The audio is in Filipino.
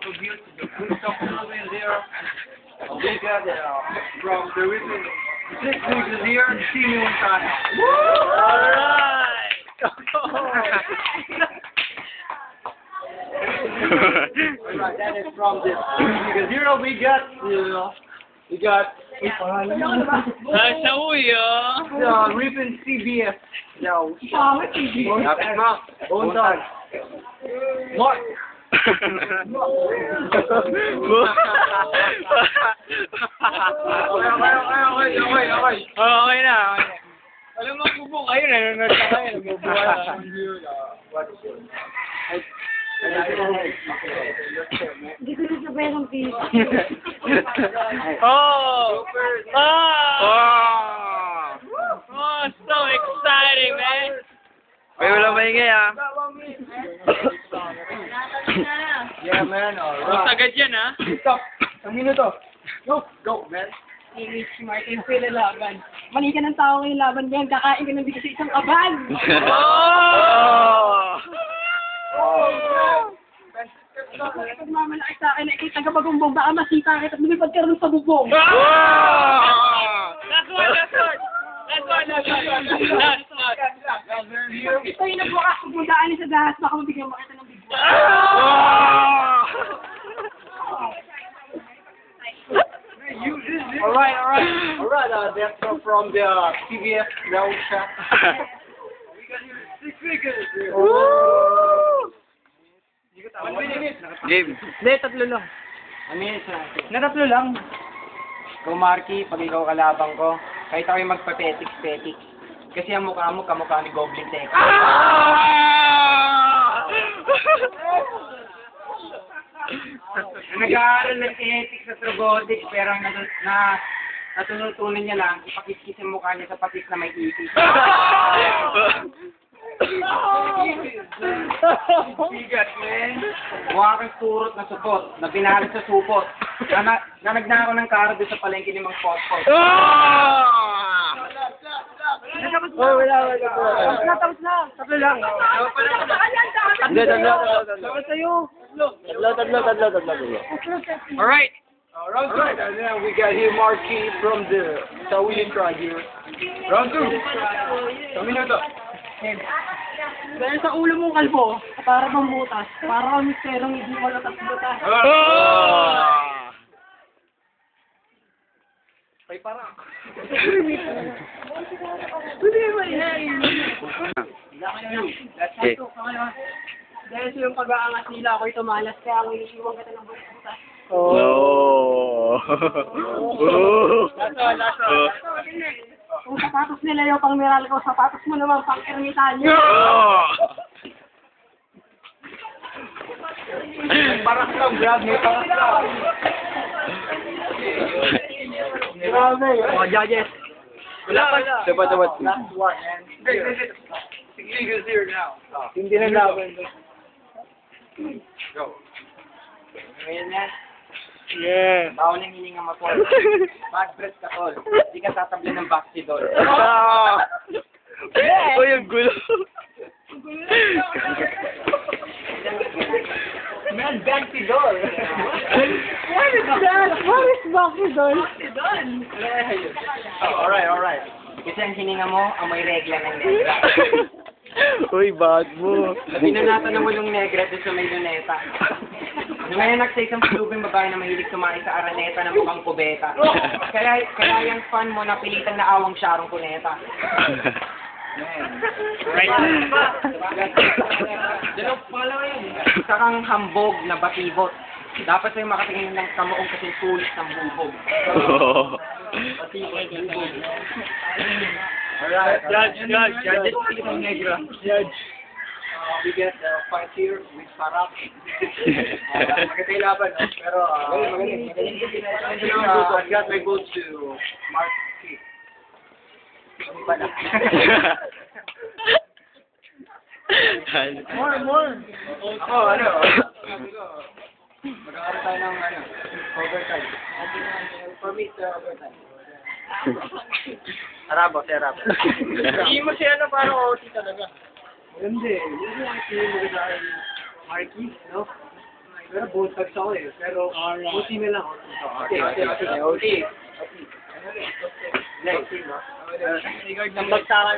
abuse the good stuff in there. We got from the ribbon. Six weeks here, see me one time. Alright! Alright, that is from the zero. We got Sa uyo. the ribbon CBS. No. Lapit mo. Buntag. Mark. Okay. Okay na. Alam mo, bubong kayo, nanonood ka kayo, nagbubuhay ka. Hindi ko na sabay ng piso. Oh! Oh, so exciting, man! May wala maingay ah. Yeah, man. Mas agad yan, ha? Stop. Ang minuto. Go, man. Si Rich Martin ko yung laban. Mali ka ng tao yung laban mo yan. Kakain ka ng bigas sa isang kaban. Pag mamalaki sa akin, nakikita ka bagumbong, baka masita kita at lumipad ka rin sa bubong. Last one! Ito yung nagbukas kung bundaan sa dahas, baka mabigyan makita ng bigbo. Alright, that's from the CBS Round Shop. We got here 6 figures. Game. Hindi, tatlo lang. Natatlo lang. Ikaw, Marky, pag ikaw kalabang ko, kahit ako'y magpa-petics. Kasi ang mukha mo, kamukha ni Goblin Tech. Nag-aaral ng ethics at robotics, pero ang natutunan niya lang, ipakikis yung mukha niya sa patis na may ipis. Bigat, man. Mukha kang turot na supot, na pinahalit sa supot. Nanagna ako ng karo doon sa palengke ni Mang Potpot. Tapos na. Tatlo lang. Hindi, tatlo. Dapat sa'yo. Tatlo. Alright. Round 2. And then we got here Marky from the Tawin right here. Round 2. Sa minuto. Dahil sa ulo mong kalbo, para bang butas, para kang misterong hindi mo latas-butas. Ay, parang. Hindi mo yan. Okay. Dahil sa yung pag-aangas nila, ako'y tumalas, kaya ako iniiwan kita ng butas-butas. No. Kung sapatos nila yung pang miral ko, sapatos mo naman pang ermitanyo. Parang lang, Brad. May parang lang. Grabe. Oh, judges. Wala. Dapat. Last one, man. Sige, here now. Hindi na laban. Go. Ngayon yan. Yeah. Bawal ng hininga mo, Tol. Mag-breath ka, Tol. Hindi ka tatabli ng backseat, Tol. Uy, ang gulo. Man, backseat-door. What is that? What is bakidol? Alright. Kasi ang hininga mo, ang may regla ng negra. Uy, bad mo. Binanatan ng walong negra doon sa may luneta. Nung ngayon nagsa-isang pulubing babae na mahilig tumain sa araneta ng mukhang kubeta. Kaya yung fan mo napilitan na awang Sharon Cuneta. Right. Dalawang pangalawa yun. Isa kang hambog na batibot. Dapat sa'yo makatingin ng kamuong kasing tulis ng bubog. Batibot, bubog. Alright. Judge. Judge. We get the fight here with Sarap. Maganda yung laban, no? Pero, magaling. I got my vote to Mark K. More. Ano? Magkakaroon tayo ng overtime. Permit overtime. Harabo. Hindi mo siya parang OT talaga. Hindi. Yung mga team mo sa Marky, no? Pero bulldogs ako eh. Pero, Alright. OT na lang. OT. Sigurd ng bagsakan